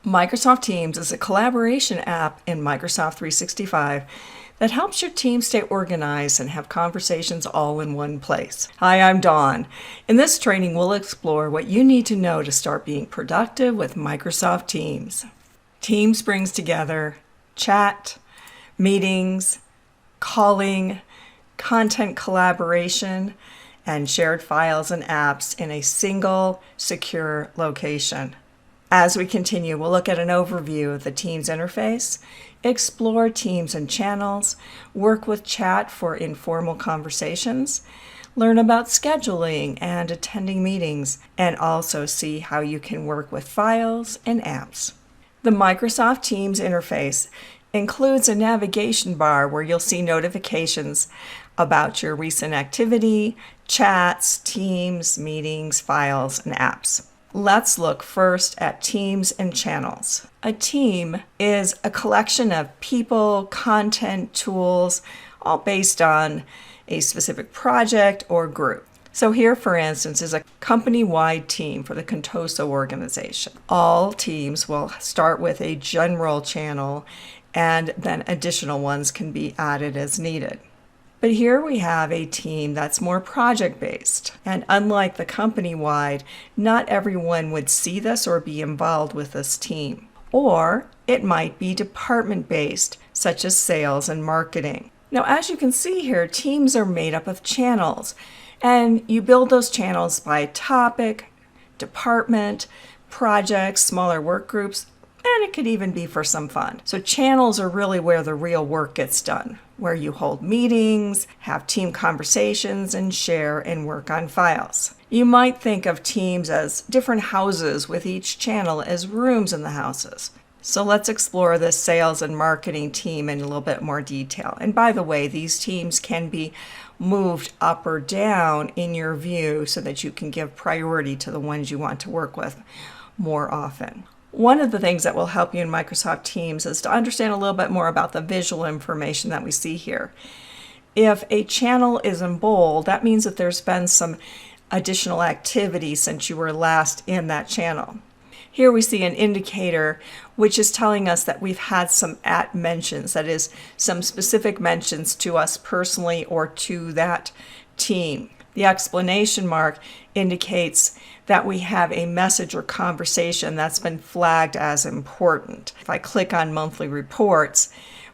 Microsoft Teams is a collaboration app in Microsoft 365 that helps your team stay organized and have conversations all in one place. Hi, I'm Dawn. In this training, we'll explore what you need to know to start being productive with Microsoft Teams. Teams brings together chat, meetings, calling, content collaboration, and shared files and apps in a single, secure location. As we continue, we'll look at an overview of the Teams interface, explore Teams and channels, work with chat for informal conversations, learn about scheduling and attending meetings, and also see how you can work with files and apps. The Microsoft Teams interface includes a navigation bar where you'll see notifications about your recent activity, chats, teams, meetings, files, and apps. Let's look first at teams and channels. A team is a collection of people, content, tools, all based on a specific project or group. So here, for instance, is a company-wide team for the Contoso organization. All teams will start with a general channel, and then additional ones can be added as needed. But here we have a team that's more project-based. And unlike the company-wide, not everyone would see this or be involved with this team. Or it might be department-based, such as sales and marketing. Now, as you can see here, teams are made up of channels. And you build those channels by topic, department, projects, smaller work groups, and it could even be for some fun. So channels are really where the real work gets done, where you hold meetings, have team conversations, and share and work on files. You might think of teams as different houses with each channel as rooms in the houses. So let's explore this sales and marketing team in a little bit more detail. And by the way, these teams can be moved up or down in your view so that you can give priority to the ones you want to work with more often. One of the things that will help you in Microsoft Teams is to understand a little bit more about the visual information that we see here. If a channel is in bold, that means that there's been some additional activity since you were last in that channel. Here we see an indicator which is telling us that we've had some @ mentions, that is, some specific mentions to us personally or to that team. The exclamation mark indicates that we have a message or conversation that's been flagged as important. If I click on monthly reports,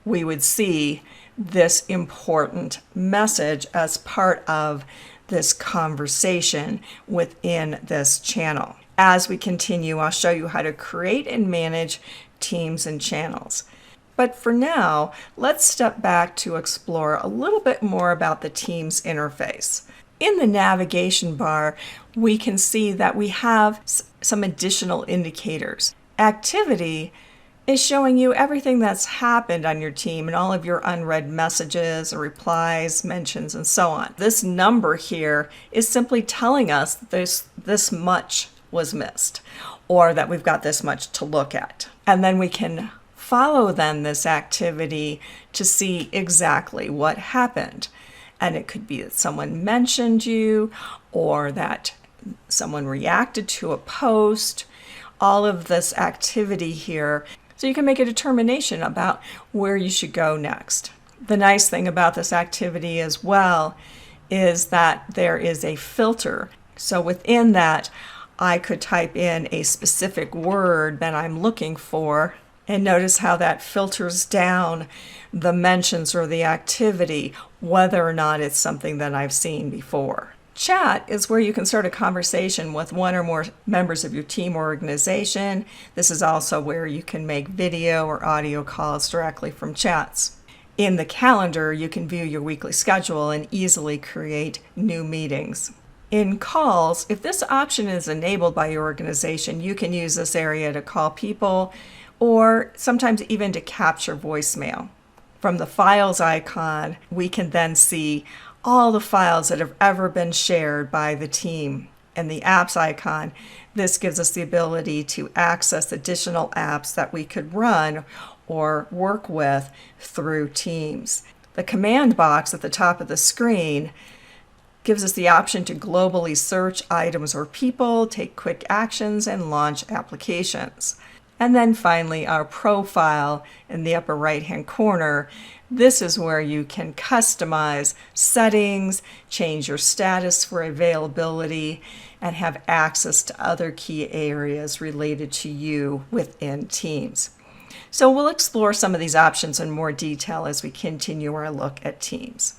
we would see this important message as part of this conversation within this channel. As we continue, I'll show you how to create and manage teams and channels. But for now, let's step back to explore a little bit more about the Teams interface. In the navigation bar, we can see that we have some additional indicators. Activity is showing you everything that's happened on your team and all of your unread messages, replies, mentions, and so on. This number here is simply telling us that this much was missed, or that we've got this much to look at. And then we can follow then this activity to see exactly what happened. And it could be that someone mentioned you or that someone reacted to a post, all of this activity here. So you can make a determination about where you should go next. The nice thing about this activity as well is that there is a filter. So within that, I could type in a specific word that I'm looking for, and notice how that filters down the mentions or the activity, whether or not it's something that I've seen before. Chat is where you can start a conversation with one or more members of your team or organization. This is also where you can make video or audio calls directly from chats. In the calendar, you can view your weekly schedule and easily create new meetings. In calls, if this option is enabled by your organization, you can use this area to call people or sometimes even to capture voicemail. From the files icon, we can then see all the files that have ever been shared by the team. And the apps icon, this gives us the ability to access additional apps that we could run or work with through Teams. The command box at the top of the screen gives us the option to globally search items or people, take quick actions, and launch applications. And then finally, our profile in the upper right-hand corner. This is where you can customize settings, change your status for availability, and have access to other key areas related to you within Teams. So we'll explore some of these options in more detail as we continue our look at Teams.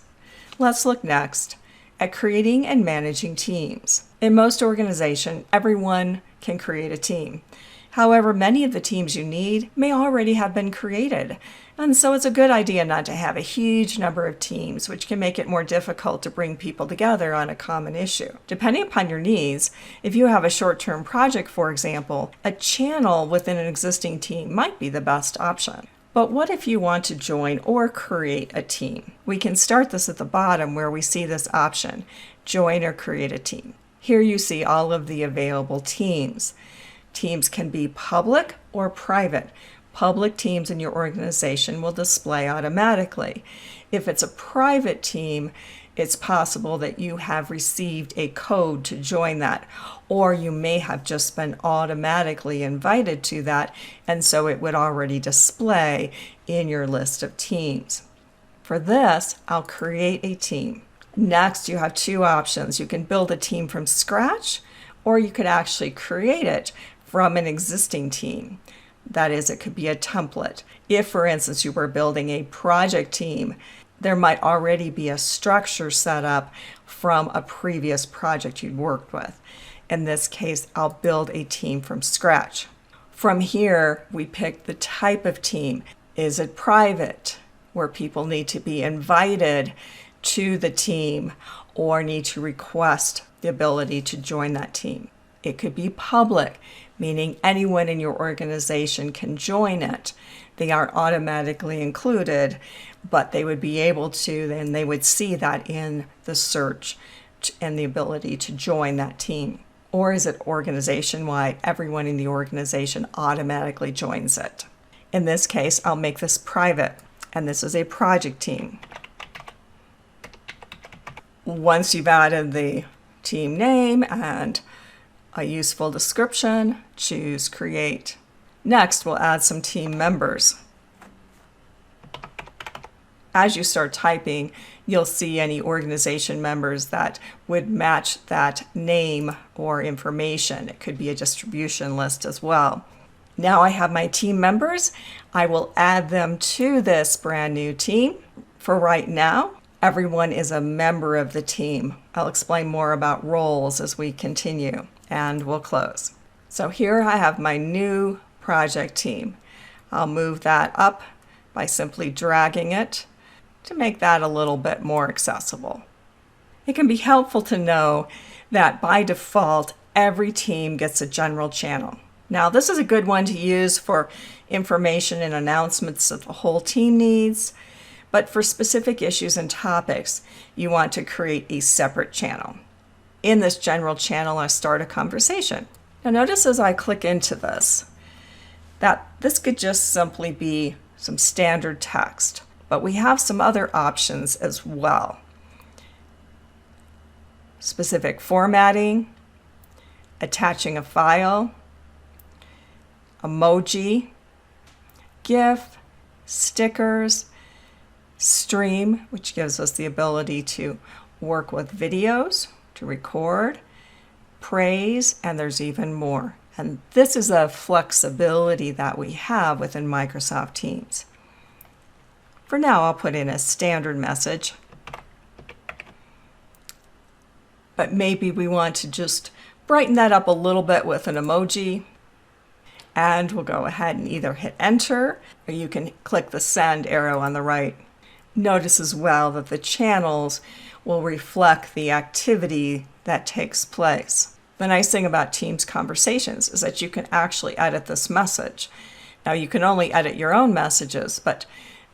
Let's look next at creating and managing teams. In most organizations, everyone can create a team. However, many of the teams you need may already have been created, and so it's a good idea not to have a huge number of teams, which can make it more difficult to bring people together on a common issue. Depending upon your needs, if you have a short-term project, for example, a channel within an existing team might be the best option. But what if you want to join or create a team? We can start this at the bottom where we see this option, join or create a team. Here you see all of the available teams. Teams can be public or private. Public teams in your organization will display automatically. If it's a private team, it's possible that you have received a code to join that, or you may have just been automatically invited to that, and so it would already display in your list of teams. For this, I'll create a team. Next, you have two options. You can build a team from scratch, or you could actually create it from an existing team. That is, it could be a template. If, for instance, you were building a project team, there might already be a structure set up from a previous project you'd worked with. In this case, I'll build a team from scratch. From here, we pick the type of team. Is it private, where people need to be invited to the team or need to request the ability to join that team? It could be public, meaning anyone in your organization can join it. They aren't automatically included, but they would be able to, and they would see that in the search and the ability to join that team. Or is it organization-wide? Everyone in the organization automatically joins it. In this case, I'll make this private, and this is a project team. Once you've added the team name and a useful description, choose Create. Next, we'll add some team members. As you start typing, you'll see any organization members that would match that name or information. It could be a distribution list as well. Now I have my team members. I will add them to this brand new team. For right now, everyone is a member of the team. I'll explain more about roles as we continue, and we'll close. So here I have my new project team. I'll move that up by simply dragging it to make that a little bit more accessible. It can be helpful to know that by default, every team gets a general channel. Now, this is a good one to use for information and announcements that the whole team needs, but for specific issues and topics, you want to create a separate channel. In this general channel, I start a conversation. Now notice as I click into this, that this could just simply be some standard text, but we have some other options as well. Specific formatting, attaching a file, emoji, GIF, stickers, stream, which gives us the ability to work with videos, to record, praise, and there's even more. And this is a flexibility that we have within Microsoft Teams. For now, I'll put in a standard message, but maybe we want to just brighten that up a little bit with an emoji. And we'll go ahead and either hit enter, or you can click the send arrow on the right. Notice as well that the channels will reflect the activity that takes place. The nice thing about Teams conversations is that you can actually edit this message. Now you can only edit your own messages, but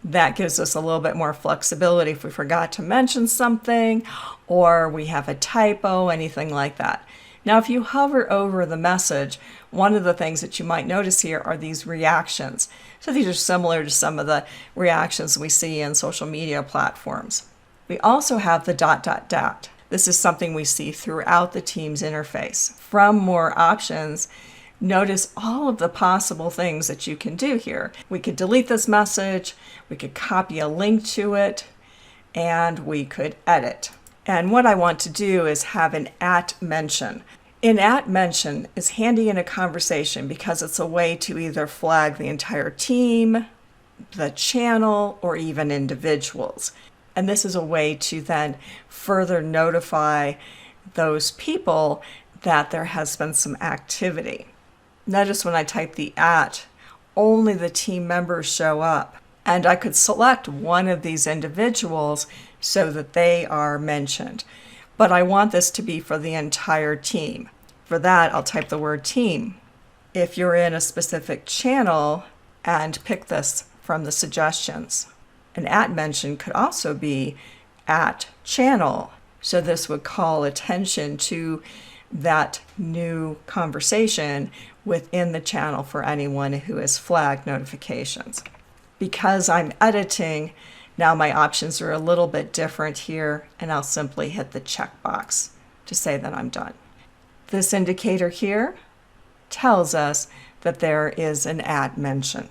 that gives us a little bit more flexibility if we forgot to mention something or we have a typo, anything like that. Now, if you hover over the message, one of the things that you might notice here are these reactions. So these are similar to some of the reactions we see in social media platforms. We also have the ... This is something we see throughout the Teams interface. From more options, Notice all of the possible things that you can do here. We could delete this message, we could copy a link to it, and we could edit. And what I want to do is have an @ mention. An @ mention is handy in a conversation because it's a way to either flag the entire team, the channel, or even individuals. And this is a way to then further notify those people that there has been some activity. Notice when I type the @ only the team members show up. And I could select one of these individuals so that they are mentioned. But I want this to be for the entire team. For that, I'll type the word team. If you're in a specific channel, and pick this from the suggestions. An @ mention could also be @channel. So this would call attention to that new conversation within the channel for anyone who has flagged notifications. Because I'm editing, now my options are a little bit different here, and I'll simply hit the checkbox to say that I'm done. This indicator here tells us that there is an @ mention.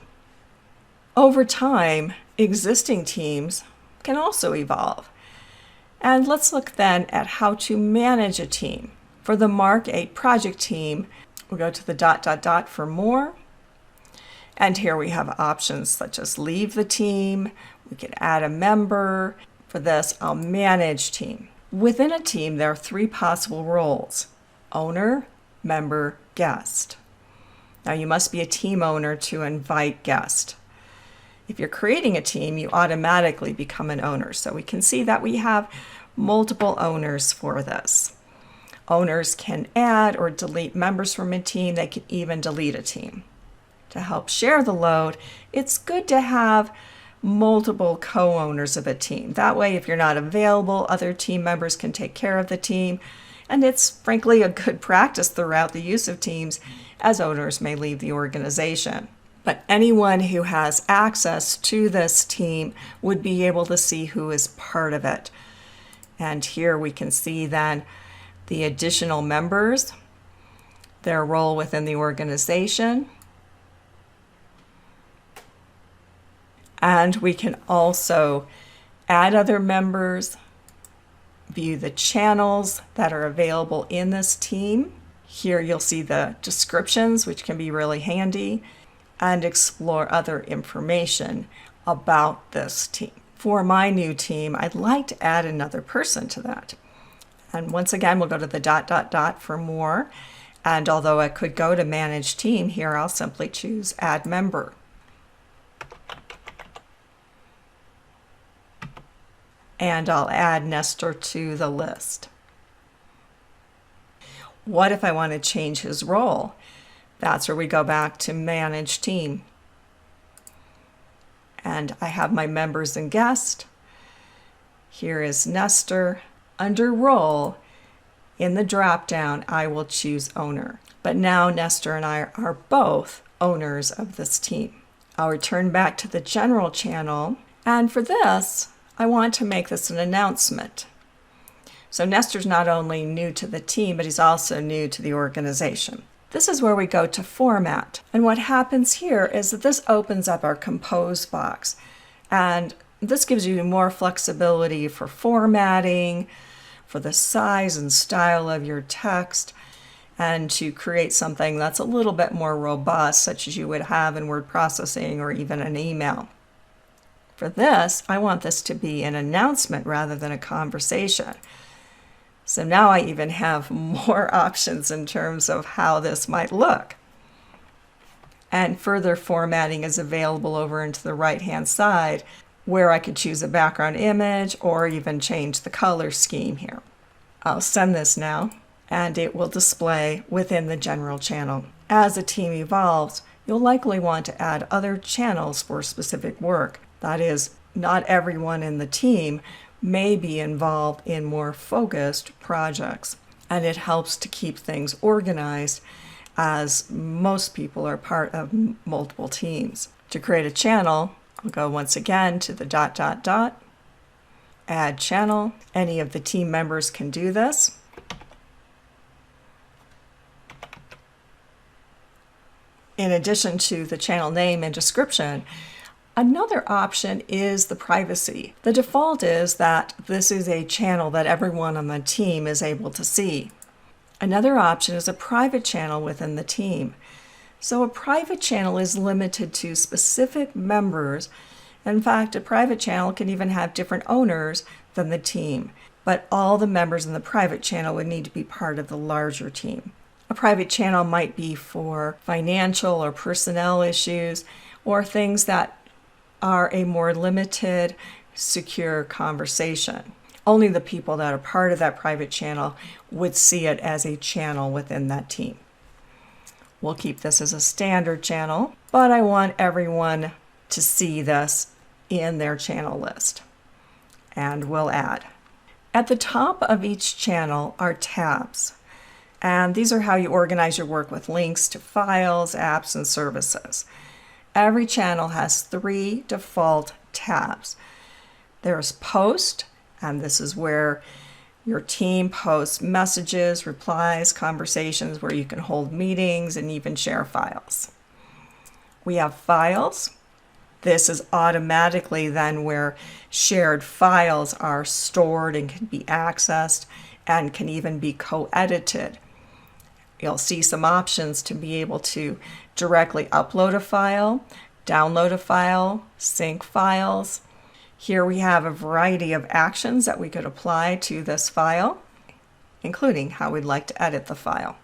Over time, existing teams can also evolve. And let's look then at how to manage a team. For the Mark 8 project team, we'll go to the ... for more. And here we have options such as leave the team, we can add a member. For this, I'll manage team. Within a team, there are 3 possible roles: owner, member, guest. Now you must be a team owner to invite guests. If you're creating a team, you automatically become an owner. So we can see that we have multiple owners for this. Owners can add or delete members from a team. They can even delete a team. To help share the load, it's good to have multiple co-owners of a team. That way, if you're not available, other team members can take care of the team. And it's frankly a good practice throughout the use of teams, as owners may leave the organization. But anyone who has access to this team would be able to see who is part of it. And here we can see then the additional members, their role within the organization. And we can also add other members, view the channels that are available in this team. Here you'll see the descriptions, which can be really handy, and explore other information about this team. For my new team, I'd like to add another person to that. And once again, we'll go to the ... for more. And although I could go to manage team, here I'll simply choose add member. And I'll add Nestor to the list. What if I want to change his role? That's where we go back to manage team. And I have my members and guests. Here is Nestor. Under role, in the drop-down, I will choose owner. But now Nestor and I are both owners of this team. I'll return back to the general channel. And for this, I want to make this an announcement. So Nestor's not only new to the team, but he's also new to the organization. This is where we go to format. And what happens here is that this opens up our compose box. And this gives you more flexibility for formatting, for the size and style of your text, and to create something that's a little bit more robust, such as you would have in word processing or even an email. For this, I want this to be an announcement rather than a conversation. So now I even have more options in terms of how this might look. And further formatting is available over into the right-hand side, where I could choose a background image or even change the color scheme here. I'll send this now, and it will display within the general channel. As a team evolves, you'll likely want to add other channels for specific work. That is, not everyone in the team may be involved in more focused projects, and it helps to keep things organized as most people are part of multiple teams. To create a channel, I'll go once again to the ... add channel. Any of the team members can do this. In addition to the channel name and description, another option is the privacy. The default is that this is a channel that everyone on the team is able to see. Another option is a private channel within the team. So a private channel is limited to specific members. In fact, a private channel can even have different owners than the team, but all the members in the private channel would need to be part of the larger team. A private channel might be for financial or personnel issues or things that are a more limited, secure conversation. Only the people that are part of that private channel would see it as a channel within that team. We'll keep this as a standard channel, but I want everyone to see this in their channel list. And we'll add. At the top of each channel are tabs. And these are how you organize your work with links to files, apps, and services. Every channel has 3 default tabs. There's Post, and this is where your team posts messages, replies, conversations, where you can hold meetings and even share files. We have Files. This is automatically then where shared files are stored and can be accessed and can even be co-edited. You'll see some options to be able to directly upload a file, download a file, sync files. Here we have a variety of actions that we could apply to this file, including how we'd like to edit the file.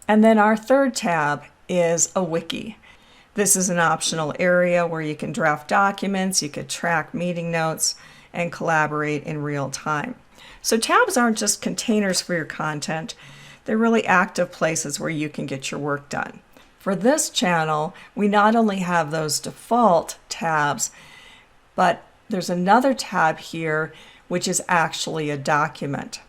And then our third tab is a wiki. This is an optional area where you can draft documents, you could track meeting notes, and collaborate in real time. So tabs aren't just containers for your content, they're really active places where you can get your work done. For this channel, we not only have those default tabs, but there's another tab here which is actually a document.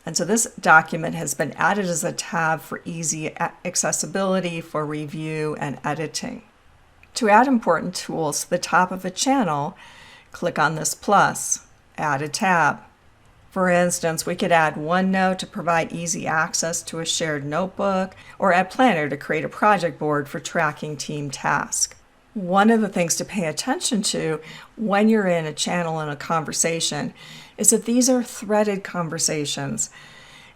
And so this document has been added as a tab for easy accessibility for review and editing. To add important tools to the top of a channel, click on this plus, add a tab. For instance, we could add OneNote to provide easy access to a shared notebook, or add Planner to create a project board for tracking team tasks. One of the things to pay attention to when you're in a channel and a conversation is that these are threaded conversations.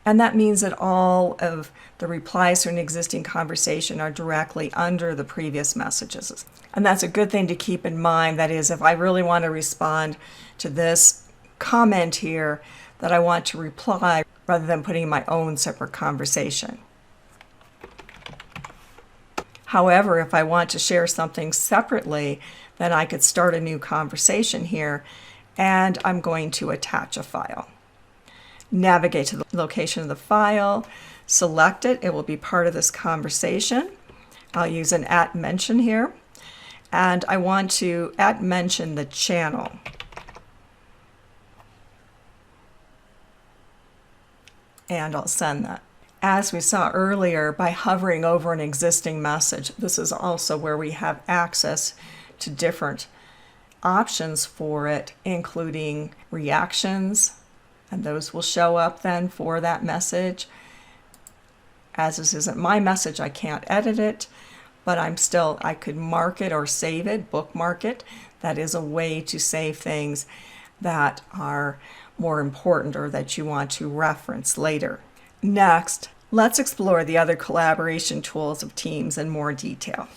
And that means that all of the replies to an existing conversation are directly under the previous messages. And that's a good thing to keep in mind. That is, if I really want to respond to this comment here, that I want to reply rather than putting my own separate conversation. However, if I want to share something separately, then I could start a new conversation here, and I'm going to attach a file. Navigate to the location of the file, select it, it will be part of this conversation. I'll use an @mention here, and I want to @mention the channel. And I'll send that. As we saw earlier, by hovering over an existing message, this is also where we have access to different options for it, including reactions, and those will show up then for that message. As this isn't my message, I can't edit it, but I could mark it or save it, bookmark it. That is a way to save things that are more important or that you want to reference later. Next, let's explore the other collaboration tools of Teams in more detail.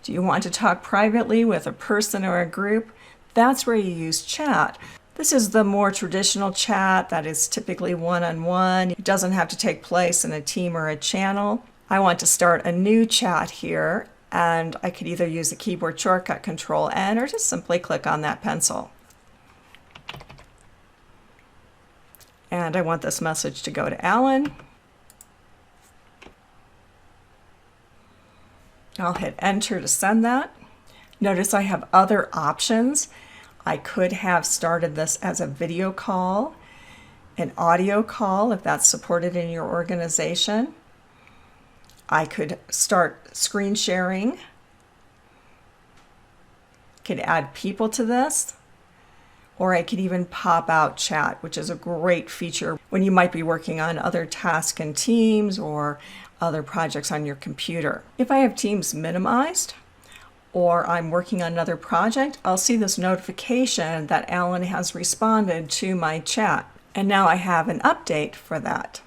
Do you want to talk privately with a person or a group? That's where you use chat. This is the more traditional chat that is typically one-on-one. It doesn't have to take place in a team or a channel. I want to start a new chat here, and I could either use the keyboard shortcut Control-N or just simply click on that pencil. And I want this message to go to Alan. I'll hit enter to send that. Notice I have other options. I could have started this as a video call, an audio call if that's supported in your organization. I could start screen sharing. Could add people to this. Or I could even pop out chat, which is a great feature when you might be working on other tasks in Teams or other projects on your computer. If I have Teams minimized, or I'm working on another project, I'll see this notification that Alan has responded to my chat. And now I have an update for that.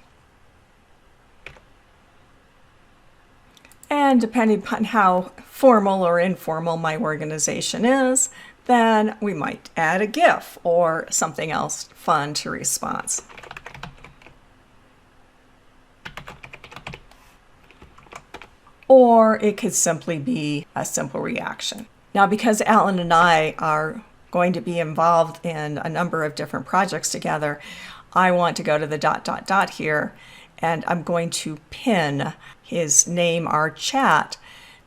And depending upon how formal or informal my organization is, then we might add a GIF or something else fun to response. Or it could simply be a simple reaction. Now, because Alan and I are going to be involved in a number of different projects together, I want to go to the ... here, and I'm going to pin his name, our chat,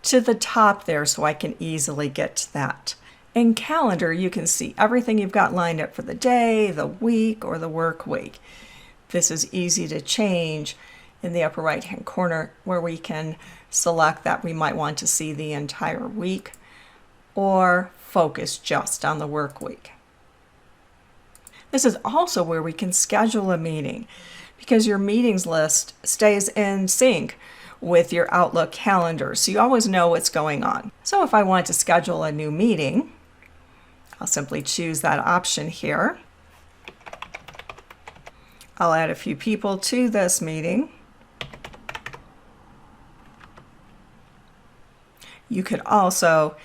to the top there so I can easily get to that. In Calendar, you can see everything you've got lined up for the day, the week, or the work week. This is easy to change in the upper right-hand corner, where we can select that we might want to see the entire week or focus just on the work week. This is also where we can schedule a meeting, because your meetings list stays in sync with your Outlook calendar, so you always know what's going on. So if I want to schedule a new meeting, I'll simply choose that option here. I'll add a few people to this meeting. You could also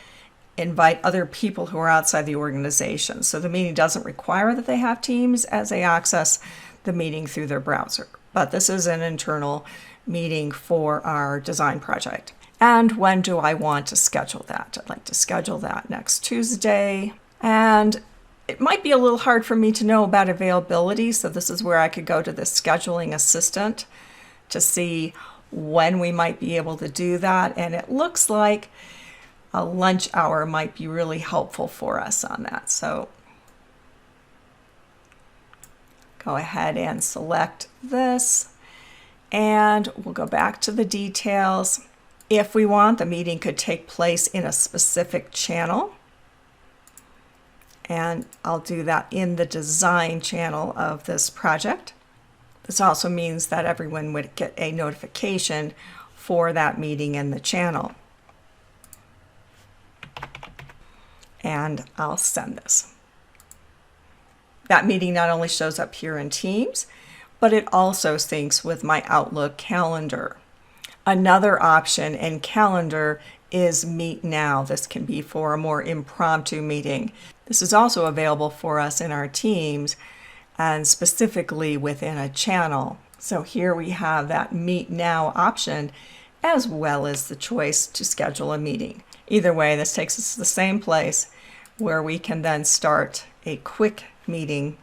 invite other people who are outside the organization. So the meeting doesn't require that they have Teams as they access the meeting through their browser. But this is an internal meeting for our design project. And when do I want to schedule that? I'd like to schedule that next Tuesday. And it might be a little hard for me to know about availability, so this is where I could go to the scheduling assistant to see when we might be able to do that. And it looks like a lunch hour might be really helpful for us on that. So go ahead and select this, and we'll go back to the details. If we want, the meeting could take place in a specific channel, and I'll do that in the design channel of this project. This also means that everyone would get a notification for that meeting in the channel. And I'll send this. That meeting not only shows up here in Teams, but it also syncs with my Outlook calendar. Another option in Calendar is Meet Now. This can be for a more impromptu meeting. This is also available for us in our Teams and specifically within a channel. So here we have that Meet Now option, as well as the choice to schedule a meeting. Either way, this takes us to the same place where we can then start a quick meeting.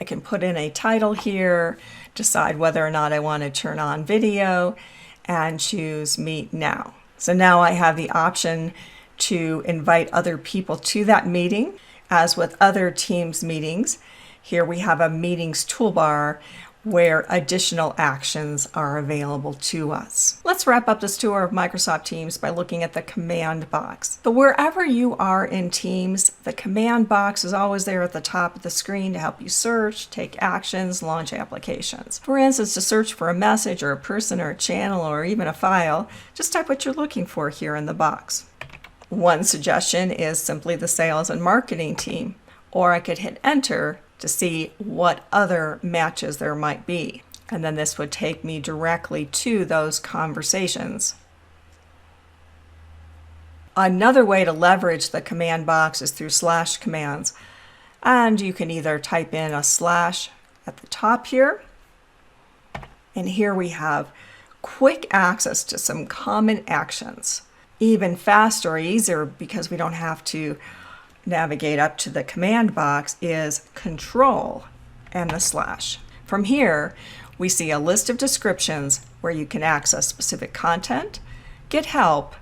I can put in a title here, decide whether or not I want to turn on video, and choose Meet Now. So now I have the option to invite other people to that meeting. As with other Teams meetings, here we have a meetings toolbar where additional actions are available to us. Let's wrap up this tour of Microsoft Teams by looking at the command box. So wherever you are in Teams, the command box is always there at the top of the screen to help you search, take actions, launch applications. For instance, to search for a message or a person or a channel or even a file, just type what you're looking for here in the box. One suggestion is simply the sales and marketing team, or I could hit enter to see what other matches there might be. And then this would take me directly to those conversations. Another way to leverage the command box is through slash commands. And you can either type in a slash at the top here, and here we have quick access to some common actions. Even faster or easier, because we don't have to navigate up to the command box, is Control and the slash. From here, we see a list of descriptions where you can access specific content, get help,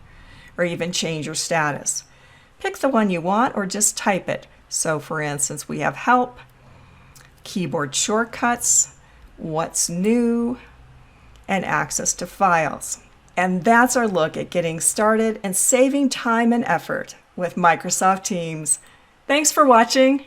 or even change your status. Pick the one you want or just type it. So for instance, we have help, keyboard shortcuts, what's new, and access to files. And that's our look at getting started and saving time and effort with Microsoft Teams. Thanks for watching.